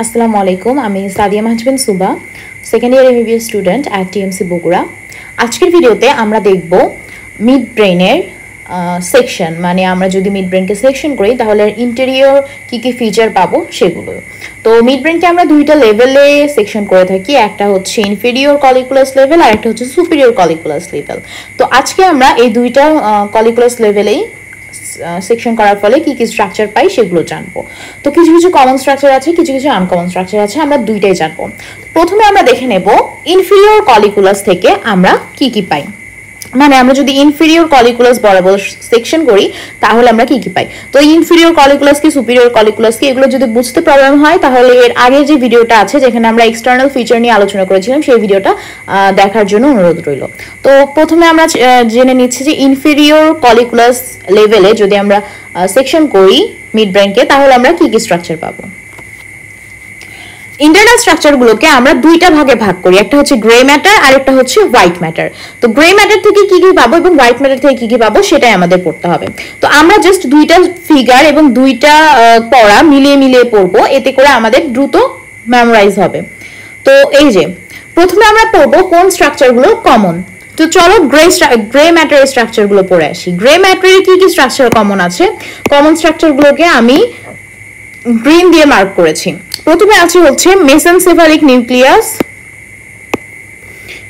আসসালামু আলাইকুম, আমি Sadia Mahjabin Suba, second year MBBS student at TMC Bogura. আজকের ভিডিওতে আমরা দেখব মিড ব্রেনের সেকশন, মানে আমরা যদি মিড ব্রেনকে সেকশন করি তাহলে ইন্টেরিয়র কী কী ফিচার পাবো সেগুলো। তো মিড ব্রেনকে আমরা দুইটা লেভেলে সেকশন করে থাকি, একটা হচ্ছে ইনফেরিয়র কলিকুলাস লেভেল আর একটা হচ্ছে সুপিরিয়র কলিকুলাস লেভেল। তো আজকে আমরা এই দুইটা কলিকুলাস লেভেলেই সেকশন করার ফলে কি কি স্ট্রাকচার পাই সেগুলো জানবো। তো কিছু কিছু কমন স্ট্রাকচার আছে, কিছু কিছু আনকমন স্ট্রাকচার আছে, আমরা দুইটাই জানবো। প্রথমে আমরা দেখে নেব ইনফেরিয়র কলিকুলাস থেকে আমরা কি কি পাই, মানে আমরা যদি ইনফেরিয়র কলিকুলাস বরাবর সেকশন করি তাহলে আমরা কি কি পাই। তো ইনফেরিয়র কলিকুলাস কি সুপিরিয়র কলিকুলাস কি এগুলো যদি বুঝতে প্রবলেম হয় তাহলে এর আগের যে ভিডিওটা আছে যেখানে আমরা এক্সটার্নাল ফিচার নিয়ে আলোচনা করেছিলাম সেই ভিডিওটা দেখার জন্য অনুরোধ রইল। তো প্রথমে আমরা জেনে নিচ্ছি যে ইনফেরিয়র কলিকুলাস লেভেলে যদি আমরা সেকশন করি মিড ব্রেনকে তাহলে আমরা কি কি স্ট্রাকচার পাবো। ইন্টারনাল স্ট্রাকচারগুলোকে আমরা দুইটা ভাগে ভাগ করি, একটা হচ্ছে গ্রে ম্যাটার আর একটা হচ্ছে হোয়াইট ম্যাটার। তো গ্রে ম্যাটার থেকে কি কি পাবো এবং হোয়াইট ম্যাটার থেকে কি কি পাবো সেটাই আমাদের পড়তে হবে। তো আমরা জাস্ট দুইটা ফিগার এবং দুইটা পড়া মিলিয়ে মিলিয়ে পড়বো, এতে করে আমাদের দ্রুত মেমোরাইজ হবে। তো এই যে প্রথমে আমরা পড়বো কোন স্ট্রাকচারগুলো কমন। তো চলো গ্রে ম্যাটারের স্ট্রাকচারগুলো পড়ে আসি। গ্রে ম্যাটারের কি কি স্ট্রাকচার কমন আছে, কমন স্ট্রাকচারগুলোকে আমি গ্রিন দিয়ে মার্ক করেছি। প্রথমে আছে হচ্ছে মেসেনসেফালিক নিউক্লিয়াস,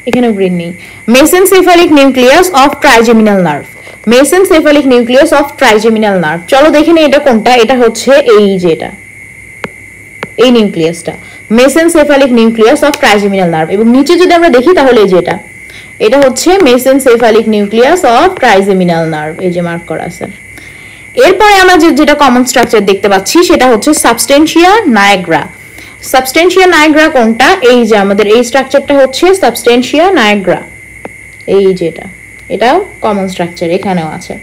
এখানে গ্রিন নেই, mesencephalic nucleus of trigeminal nerve, mesencephalic nucleus of trigeminal nerve. চলো দেখে নিই এটা কোনটা, এটা হচ্ছে এই যে এটা, এই নিউক্লিয়াসটা মেসেনসেফালিক নিউক্লিয়াস অফ ট্রাইজেমিনাল নার্ভ। এবং নিচে যদি আমরা দেখি তাহলে এই যে এটা হচ্ছে mesencephalic nucleus of trigeminal nerve, এই যে মার্ক করা আছে। এরপরে আমরা যেটা কমন স্ট্রাকচার দেখতে পাচ্ছি সেটা হচ্ছে সাবস্টেনশিয়া নায়াগ্রা। সাবস্টেনশিয়া নায়াগ্রা কোনটা, এই যে আমাদের এই স্ট্রাকচারটা হচ্ছে সাবস্টেনশিয়া নায়াগ্রা, এই যেটা এটাও কমন স্ট্রাকচার এখানেও আছে।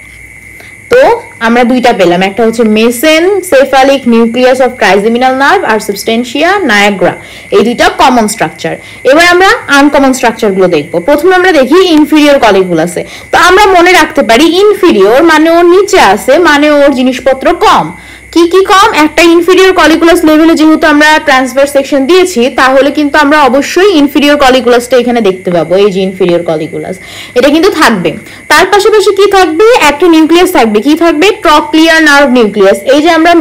তো আমরা দুইটা পেলাম, একটা হচ্ছে mesencephalic nucleus of trigeminal nerve আর সাবস্টেনশিয়া নায়াগ্রা, এই দুইটা কমন স্ট্রাকচার। এবার আমরা আনকমন স্ট্রাকচারগুলো দেখব। প্রথমে আমরা দেখি ইনফেরিয়র কলিকুলাসে। তো আমরা মনে রাখতে পারি ইনফেরিয়র মানে ওর নিচে আছে, মানে ওর জিনিসপত্র কম। কি কি কম, একটা ইনফেরিয়র কলিকুলাস লেভেলে যেহেতু আমরা ট্রান্সভার্স সেকশন দিয়েছি তাহলে কিন্তু আমরা অবশ্যই ইনফেরিয়র কলিকুলাসটা এখানে দেখতে পাবো, এই যে ইনফেরিয়র কলিকুলাস এটা কিন্তু থাকবে। তার পাশাপাশি কি থাকবে, একটা নিউক্লিয়াস থাকবে, কি থাকবে, ট্রক্লিয়ার নার্ভ নিউক্লিয়াস। এই যে আমরা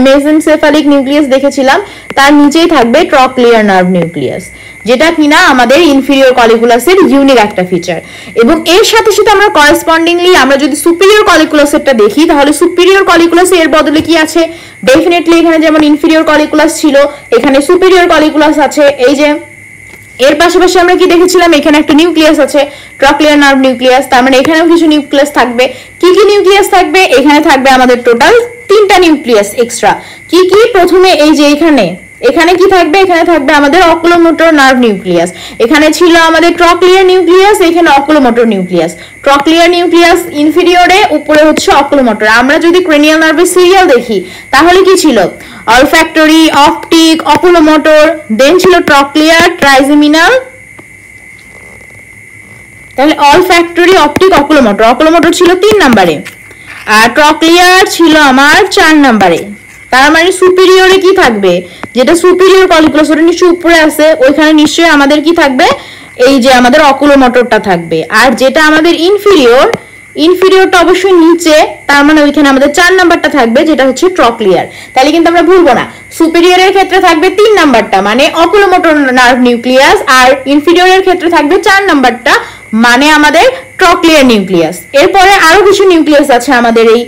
মেসেনসেফালিক নিউক্লিয়াস দেখেছিলাম তার নিচেই থাকবে ট্রক্লিয়ার নার্ভ নিউক্লিয়াস, যেটা কিনা আমাদের ইনফেরিয়র কলিকুলাসের ইউনিক একটা ফিচার। এবং এর সাথে সাথে আমরা করেসপন্ডিংলি আমরা যদি সুপিরিয়র কলিকুলাসেরটা দেখি তাহলে সুপিরিয়র কলিকুলাসে এর বদলে কি আছে, ডেফিনেটলি এখানে যেমন ইনফেরিয়র কলিকুলাস ছিল এখানে সুপিরিয়র কলিকুলাস আছে। এই যে এর পাশাপাশি আমরা কি দেখেছিলাম, এখানে একটা নিউক্লিয়াস আছে ট্রক্লিয়ার নার্ভ নিউক্লিয়াস, তার মানে এখানেও কিছু নিউক্লিয়াস থাকবে। কি কি নিউক্লিয়াস থাকবে, এখানে থাকবে আমাদের টোটাল 3টা নিউক্লিয়াস এক্সট্রা। কি কি, প্রথমে এই যে এখানে কি থাকবে, এখানে থাকবে আমাদের অকুলোমোটর নার্ভ নিউক্লিয়াস, এখানে ছিল আমাদের ট্রক্লিয়ার নিউক্লিয়াস, এখানে অকুলোমোটর নিউক্লিয়াস। ট্রক্লিয়ার নিউক্লিয়াস ইনফেরিয়রে, উপরে হচ্ছে অকুলোমোটর। আমরা যদি ক্রেনিয়াল নার্ভের সিরিয়াল দেখি তাহলে কি ছিল, অলফ্যাক্টরি, অপটিক, অকুলোমোটর, দেন ছিল ট্রক্লিয়ার, ট্রাইজেমিনাল, তাহলে অলফ্যাক্টরি, অপটিক, অকুলোমোটর। অকুলোমোটর ছিল 3 নম্বরে আর ট্রক্লিয়ার ছিল আমার 4 নম্বরে। তার মানে সুপিরিয়রে কি থাকবে, যেটা সুপিরিয়র কলিকুলাস ওটা নিশ্চয়ই উপরে আছে, ওইখানে নিশ্চয়ই আমাদের কি থাকবে, এই যে আমাদের অকুলোমোটরটা থাকবে। আর যেটা আমাদের ইনফেরিয়রটা অবশ্যই নিচে, তার মানে ওইখানে আমাদের 4 নাম্বারটা থাকবে যেটা হচ্ছে ট্রক্লিয়ার। তাহলে কিন্তু আমরা ভুলবো না, সুপিরিয়রের ক্ষেত্রে থাকবে 3 নাম্বারটা মানে অকুলোমোটর নার্ভ নিউক্লিয়াস, আর ইনফেরিয়রের ক্ষেত্রে থাকবে 4 নাম্বারটা মানে আমাদের ট্রক্লিয়ার নিউক্লিয়াস। এরপরে আরো কিছু নিউক্লিয়াস আছে আমাদের এই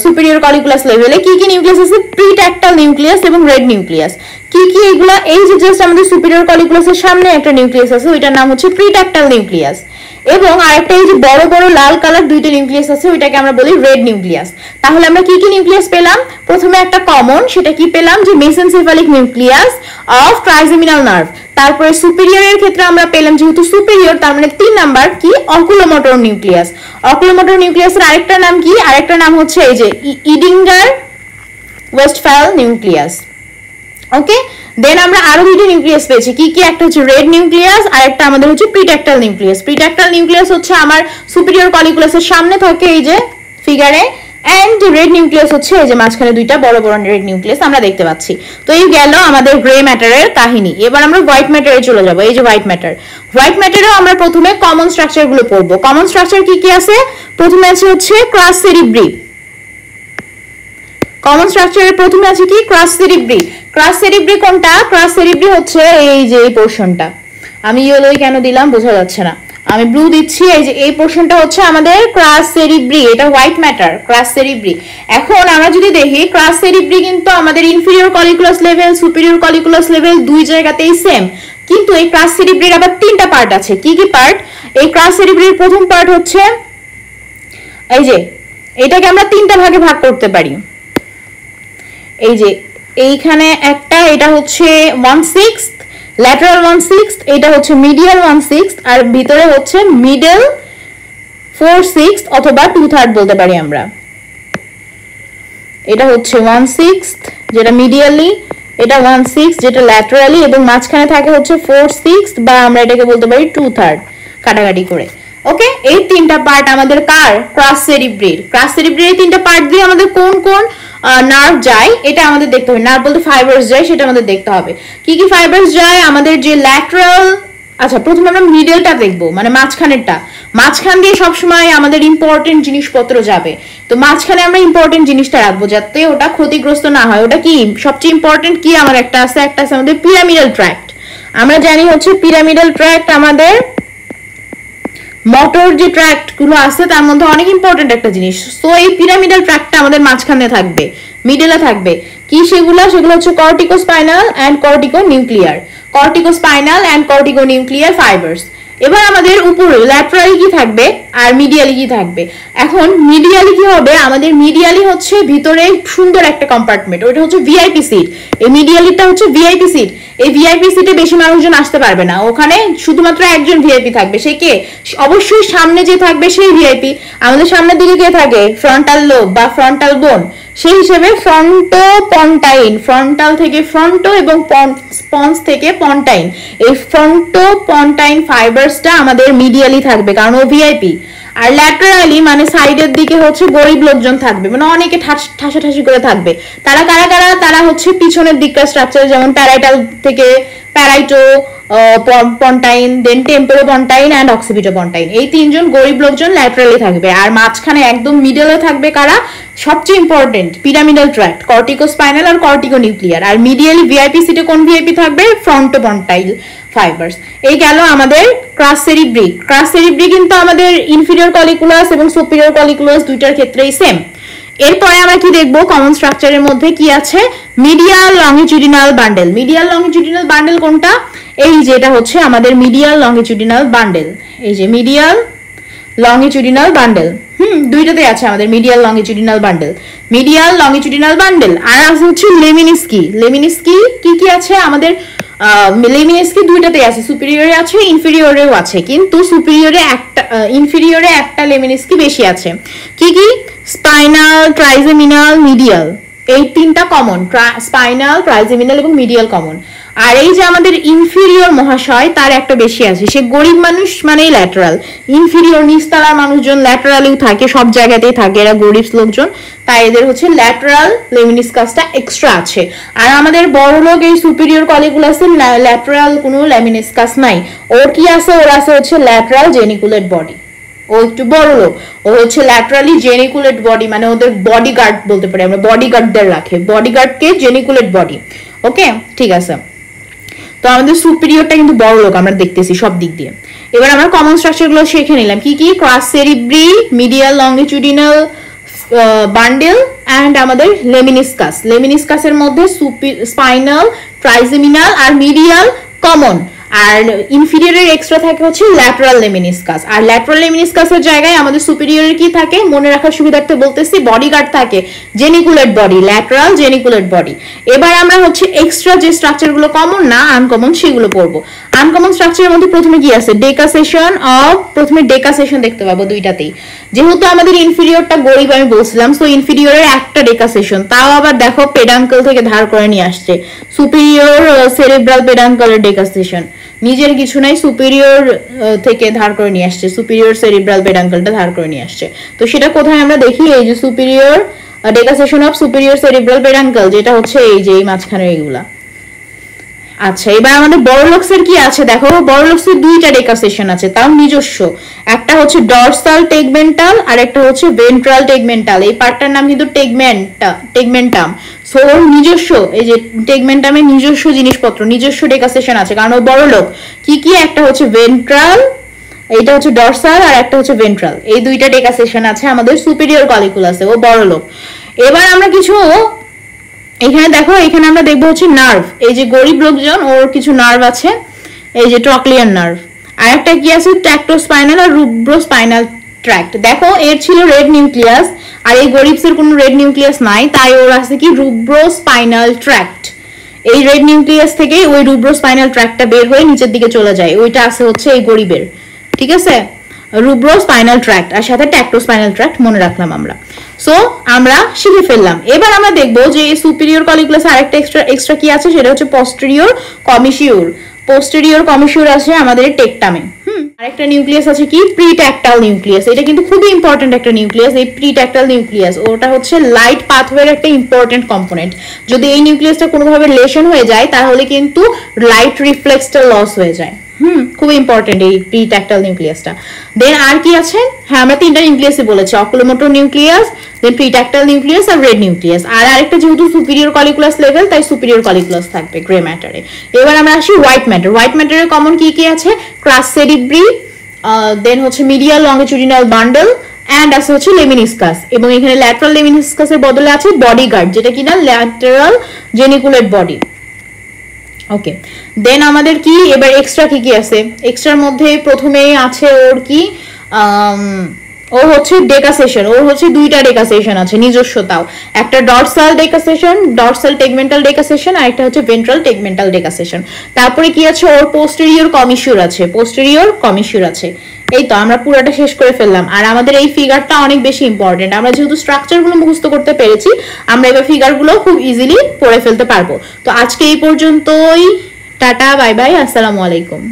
সুপিরিয়র কলিকুলাস লেভেলে। কি কি নিউক্লিয়াস আছে, প্রিট্যাক্টাল নিউক্লিয়াস এবং রেড নিউক্লিয়াস। কি কি এগুলা, এই যে জাস্ট আমাদের সুপিরিয়র কলিকুলাসের সামনে একটা নিউক্লিয়াস আছে ওইটার নাম হচ্ছে প্রিট্যাক্টাল নিউক্লিয়াস, এবং আরেকটা এই যে বড় বড় লাল কালার 2টা নিউক্লিয়াস আছে ওইটাকে আমরা বলি রেড নিউক্লিয়াস। তাহলে আমরা কি কি নিউক্লিয়াস পেলাম, প্রথমে একটা কমন, সেটা কি পেলাম যে মেসেনসেফালিক নিউক্লিয়াস অফ ট্রাইজেমিনাল নার্ভ। তারপরে সুপিরিয়রের ক্ষেত্রে আমরা পেলাম যেহেতু সুপিরিয়র তার মানে 3 নাম্বার কি, অকুলোমোটর নিউক্লিয়াস। অকুলোমোটর নিউক্লিয়াসের আরেকটা নাম কি, আরেকটা নাম হচ্ছে এই যে ইডিঙ্গার ওয়েস্টফ্যাল নিউক্লিয়াস। ওকে, দেন আমরা আরো 2টা নিউক্লিয়াস পেয়েছি। কি কি, একটা হচ্ছে রেড নিউক্লিয়াস আর একটা আমাদের হচ্ছে প্রিট্যাক্টাল নিউক্লিয়াস। প্রিট্যাক্টাল নিউক্লিয়াস হচ্ছে আমার সুপিরিয়র কলিকুলাসের সামনে থাকে, এই যে ফিগারে, এন্ড রেড নিউক্লিয়াস হচ্ছে এই যে মাঝখানে দুইটা বড় বড় রেড নিউক্লিয়াস আমরা দেখতে পাচ্ছি। তো এই গেল আমাদের গ্রে ম্যাটারের কাহিনী। এবার আমরা হোয়াইট ম্যাটারে চলে যাব। এই যে হোয়াইট ম্যাটার, হোয়াইট ম্যাটারেও আমরা প্রথমে কমন স্ট্রাকচার গুলো পড়বো। কমন স্ট্রাকচার কি কি আছে? প্রথমে আছে হচ্ছে ক্রাস সেরিব্রি। কমন স্ট্রাকচারের প্রথমে আছে কি? ক্রাস সেরিব্রি। ক্রাস সেরিব্রি কোনটা? ক্রাস সেরিব্রি হচ্ছে এই যে এই পোরশনটা। আমি ইয়েলোই কেন দিলাম বোঝা যাচ্ছে না, আমি ব্লু দিচ্ছি। এই যে এই পোরশনটা হচ্ছে আমাদের ক্রাস সেরিব্রি, এটা হোয়াইট ম্যাটার, ক্রাস সেরিব্রি। এখন আমরা যদি দেখি ক্রাস সেরিব্রি কিন্তু আমাদের ইনফিরিয়র কলিকুলাস লেভেল, সুপিরিয়র কলিকুলাস লেভেল দুই জায়গাতেই সেম। কিন্তু এই ক্রাস সেরিব্রির আবার তিনটা পার্ট আছে। কি কি পার্ট? এই ক্রাস সেরিব্রির প্রথম পার্ট হচ্ছে এই যে এটাকে আমরা তিনটা ভাগে ভাগ করতে পারি। এই যে এইখানে একটা, এটা হচ্ছে 1/6, ল্যাটারাল 1/6, এটা হচ্ছে মিডিয়াল 1/6, আর ভিতরে হচ্ছে মিডল 4/6 অথবা 2/3 বলতে পারি আমরা। এটা হচ্ছে 1/6 যেটা মিডিয়ালি, এটা 1/6 যেটা ল্যাটারালি, এবং মাঝখানে থাকে হচ্ছে 4/6 বা আমরা এটাকে বলতে পারি 2/3 কাটাকাটি করে। ওকে, এই তিনটা পার্ট আমাদের কার? ক্রাস সেরিব্রির। ক্রাস সেরিব্রির তিনটা পার্ট দিয়ে আমাদের কোন কোন নার্ভ যায় এটা আমাদের দেখতে হবে। নার্ভ বলতে ফাইবারস যায়, সেটা আমাদের দেখতে হবে। কি কি ফাইবারস যায়? আমাদের যে ল্যাটারাল, আচ্ছা প্রথমে আমরা মিডলটা দেখবো, মানে মাঝখানেরটা। মাঝখান দিয়ে সবসময় আমাদের ইম্পর্টেন্ট জিনিসপত্র যাবে, তো মাঝখানে আমরা ইম্পর্টেন্ট জিনিসটা রাখবো যাতে ওটা ক্ষতিগ্রস্ত না হয়। ওটা কি সবচেয়ে ইম্পর্টেন্ট? কি আমার একটা আছে আমাদের পিরামিডাল ট্র্যাক্ট। আমরা জানি হচ্ছে পিরামিডাল ট্র্যাক্ট আমাদের মোটর যে ট্র্যাক্ট গুলো আছে তার মধ্যে অনেক ইম্পর্টেন্ট একটা জিনিস। সো এই পিরামিডাল ট্র্যাক্টটা আমাদের মাঝখানে থাকবে, মিডলে থাকবে। কি সেগুলো? সেগুলো হচ্ছে corticospinal and corticonuclear, corticospinal and corticonuclear fibres. এবার আমাদের উপরে ল্যাটারালি কি থাকবে আর মিডিয়ালি কি থাকবে? এখন মিডিয়ালি কি হবে? আমাদের মিডিয়ালি হচ্ছে ভিতরে সুন্দর একটা কম্পার্টমেন্ট, ওটা হচ্ছে ভিআইপি সিট। এই মিডিয়ালিটা হচ্ছে ভিআইপি সিট। এই ভিআইপি সিটে বেশি মানুষজন আসতে পারবে না, ওখানে শুধুমাত্র একজন ভিআইপি থাকবে। সে কে? অবশ্যই সামনে যে থাকবে সেই ভিআইপি। আমাদের সামনের দিকে কে থাকে? ফ্রন্টাল লোব বা ফ্রন্টাল বোন। সেই হিসেবে ফ্রন্টোপন্টাইন, ফ্রন্টাল থেকে ফ্রন্টো এবং স্পন্স থেকে পন্টাইন, এই ফ্রন্টোপন্টাইন ফাইবারসটা আমাদের মিডিয়ালি থাকবে কারণ ও ভিআইপি। আর ল্যাটারালি মানে সাইডের দিকে হচ্ছে গরিব লোকজন থাকবে, মানে অনেকে ঠাসাঠাসি করে থাকবে। তারা কারা কারা? তারা হচ্ছে পিছনের দিককার স্ট্রাকচার, যেমন প্যারাইটাল থেকে প্যারাইটো পন্টাইন, দেন টেম্পোরোপন্টাইন এন্ড অক্সিপিটোপন্টাইন। এই তিনজন গরিব লোকজন ল্যাটারালি থাকবে। আর মাঝখানে একদম মিডলে থাকবে কারা? সবচেয়ে ইম্পর্টেন্ট পিরামিডাল ট্র্যাক্ট, কর্টিকোস্পাইনাল আর কর্টিকোনিউক্লিয়ার। আর মিডিয়ালি ভিআইপি সিটে কোন ভিআইপি থাকবে? ফ্রন্টোপন্টাইল ফাইবারস। এই গেল আমাদের ক্রাস সেরিব্রি। ক্রাস সেরিব্রি কিন্তু আমাদের ইনফিরিয়র কলিকুলাস এবং সুপিরিয়র কলিকুলাস দুইটার ক্ষেত্রেই সেম। এরপরে আমরা কি দেখবো? কমন স্ট্রাকচারের মধ্যে কি আছে? Medial longitudinal bundle. Medial longitudinal bundle কোনটা? এই যেটা হচ্ছে আমাদের মিডিয়াল লংজিটিউডিনাল বান্ডেল। এই যে মিডিয়াল লংজিটিউডিনাল বান্ডেল, দুইটাতে আছে আমাদের medial longitudinal bundle, medial longitudinal bundle. আর আছে হচ্ছে লেমিনিস্কি। লেমিনিস্কি কি কি আছে আমাদের? লেমিনিস্কি দুইটাতে আছে, সুপিরিয়রে আছে, ইনফিরিয়রেও আছে, কিন্তু সুপিরিয়রে একটা, ইনফিরিয়রে একটা লেমিনিস্কি বেশি আছে। কি কি? স্পাইনাল, ট্রাইজেমিনাল, মিডিয়াল, এই তিনটা কমন। স্পাইনাল, ট্রাইজেমিনাল এবং মিডিয়াল কমন। আর এই যে আমাদের ইনফিরিয়র মহাশয় তার একটা বেশি আছে, সে গরিব মানুষ মানেই ল্যাটারাল। ইনফিরিয়র নিচতলার মানুষজন ল্যাটারালেও থাকে, সব জায়গাতেই থাকে, এরা গরিব লোকজন, তাই এদের হচ্ছে ল্যাটারাল লেমিনিসকাসটা এক্সট্রা আছে। আর আমাদের বড় লোক এই সুপিরিয়র কলিকুলাসের ল্যাটারাল কোনো লেমিনিসকাস নাই। ওর কি আছে? ওর আছে হচ্ছে ল্যাটারাল জেনিকুলেট বডি। ও একটু বড় লোক, ও হচ্ছে ল্যাটারালি জেনিকুলেট বডি, মানে ওদের বডিগার্ড বলতে পারি আমরা, বডিগার্ডদের রাখে, বডিগার্ডকে জেনিকুলেট বডি। ওকে, ঠিক আছে। তো আমাদের সুপিরিয়রটা কিন্তু বড় লোক আমরা দেখতেছি সব দিক দিয়ে। এবার আমরা কমন স্ট্রাকচারগুলো শিখে নিলাম। কি কি? ক্রাস সেরিব্রি, মিডিয়াল লংজিটিউডিনাল বান্ডেল এন্ড আমাদের লেমিনিসকাস। লেমিনিসকাসের মধ্যে স্পাইনাল, ট্রাইজেমিনাল আর মিডিয়াল কমন। আর ইনফিরিয়রের এক্সট্রা থাকে হচ্ছে ল্যাটারাল লেমিনিসকাস। আর ল্যাটারাল লেমিনিসকাসের জায়গায় আমাদের সুপিরিয়রের কি থাকে? মনে রাখার সুবিধার্থে বলতেছি, বডিগার্ড থাকে, geniculate body, lateral geniculate body. এবার আমরা হচ্ছে এক্সট্রা যে স্ট্রাকচারগুলো কমন না, আনকমন, সেগুলো পড়বো। আনকমন স্ট্রাকচারের মধ্যে প্রথমে কি আছে? ডেকাসেশন অফ, প্রথমে ডেকাসেশন দেখতে পাবো দুইটাতেই। যেহেতু আমাদের ইনফিরিয়রটা গরিব আমি বলছিলাম, সো ইনফিরিয়রের একটা ডেকাসেশন, তাও আবার দেখো পেডাঙ্কল থেকে ধার করে নিয়ে আসছে, সুপিরিয়র সেরেব্রাল পেডাঙ্কলের ডেকাসেশন। নিজের কিছু নাই, সুপিরিয়র থেকে ধার করে নিয়ে আসছে, সুপিরিয়র সেরিব্রাল পেডাঙ্কলটা ধার করে নিয়ে আসছে। তো সেটা কোথায় আমরা দেখি, এই যে সুপিরিয়র ডেকাসেশন অফ সুপিরিয়র সেরিব্রাল পেডাঙ্কল, যেটা হচ্ছে এই যে এই মাঝখানে এইগুলা। আচ্ছা, এবার আমাদের বড়লোকসের কি আছে দেখো, বড়লোকসের দুইটা ডেকাসেশন আছে, তাও নিজস্ব। একটা হচ্ছে ডরসাল টেগমেন্টাল আর একটা হচ্ছে ভেন্ট্রাল টেগমেন্টাল। এই পার্টটার নাম কিন্তু টেগমেন্টাম। সো ওর নিজস্ব, এই যে টেগমেন্টামের নিজস্ব জিনিসপত্র, নিজস্ব ডেকাসেশন আছে, কারণ ও বড়লোক। কি কি? একটা হচ্ছে ভেন্ট্রাল, এইটা হচ্ছে ডরসাল, আর একটা হচ্ছে ভেন্ট্রাল। এই দুইটা ডেকাসেশন আছে আমাদের সুপিরিয়র কলিকুলাসে, ও বড়লোক। এবার আমরা কিছু এখানে দেখো, এখানে আমরা দেখবো হচ্ছে নার্ভ। এই যে গরিব লোকজন, ওর কিছু নার্ভ আছে, এই যে ট্রক্লিয়ার নার্ভ। আর একটা কি আছে, ট্র্যাক্টোস্পাইনাল আর রুব্রোস্পাইনাল ট্র্যাক্ট। দেখো এর ছিল রেড নিউক্লিয়াস, আর এই গরিবসের কোনো রেড নিউক্লিয়াস নাই, তাই ওর আছে কি রুব্রোস্পাইনাল ট্র্যাক্ট। এই রেড নিউক্লিয়াস থেকে ওই রুব্রোস্পাইনাল ট্র্যাক্টটা বের হয়ে নিচের দিকে চলে যায়, ওইটা আছে হচ্ছে এই গরিবের। ঠিক আছে, রুব্রোস্পাইনাল ট্র্যাক্ট আর সাথে ট্র্যাক্টোস্পাইনাল ট্র্যাক্ট মনে রাখলাম আমরা। সো আমরা শিখে ফেললাম। এবার আমরা দেখবো যে সুপিরিয়র কলিকুলাসে আরেকটা এক্সট্রা কি আছে, সেটা হচ্ছে পস্টেরিয়র কমিশিউর। পোস্টেরিয়র কমিশিউর আছে আমাদের টেকটামে। আরেকটা নিউক্লিয়াস আছে কি, প্রিট্যাক্টাল নিউক্লিয়াস। এটা কিন্তু খুবই ইম্পর্টেন্ট একটা নিউক্লিয়াস, এই প্রিট্যাক্টাল নিউক্লিয়াস। ওটা হচ্ছে লাইট পাথওয়ের একটা ইম্পর্টেন্ট কম্পোনেন্ট। যদি এই নিউক্লিয়াসটা কোনোভাবে লেশন হয়ে যায়, তাহলে কিন্তু লাইট রিফ্লেক্সটা লস হয়ে যায়। খুব ইম্পর্টেন্ট এই প্রিট্যাক্টাল নিউক্লিয়াসটা। দেন আর কি আছে, হ্যাঁ আমরা তিনটা নিউক্লিয়াসই বলেছি, অকুলোমোটর নিউক্লিয়াস, দেন প্রিট্যাক্টাল নিউক্লিয়াস আর রেড নিউক্লিয়াস। আর আরেকটা যেহেতু সুপিরিয়র কলিকুলাস লেভেল, তাই সুপিরিয়র কলিকুলাস থাকবে গ্রে ম্যাটারে। এবার আমরা আসি হোয়াইট ম্যাটার। হোয়াইট ম্যাটারের কমন কি কি আছে, ক্রাস সেরিব্রি, দেন হচ্ছে মিডিয়াল লঙ্গিটিউডিনাল বান্ডল, এন্ড আছে হচ্ছে লেমিনিসকাস। এবং এখানে ল্যাটারাল লেমিনিসকাসের বদলে আছে বডি গার্ড, যেটা কিনা ল্যাটারাল জেনিকুলেট বডি। ওকে, দেন আমাদের কি এবার এক্সট্রা কি কি আছে, এক্সট্রার মধ্যে প্রথমেই আছে ওর কি, ও হচ্ছে ডেকাসেশন। ওর হচ্ছে দুইটা ডেকাসেশন আছে নিজস্বতাও, একটা ডরসাল ডেকাসেশন, ডরসাল টেগমেন্টাল ডেকাসেশন, আর একটা হচ্ছে ভেন্ট্রাল টেগমেন্টাল ডেকাসেশন। তারপরে কি আছে, ওর পোস্টেরিয়র কমিশিউর আছে, পোস্টেরিয়র কমিশিউর আছে। এই তো আমরা পুরোটা শেষ করে ফেললাম। আর আমাদের এই ফিগারটা অনেক বেশি ইম্পর্টেন্ট, আমরা যেহেতু স্ট্রাকচারগুলো মুখস্থ করতে পেরেছি, আমরা এবার ফিগারগুলো খুব ইজিলি পড়ে ফেলতে পারবো। তো আজকে এই পর্যন্তই, টাটা, বাই বাই, আসসালামু আলাইকুম।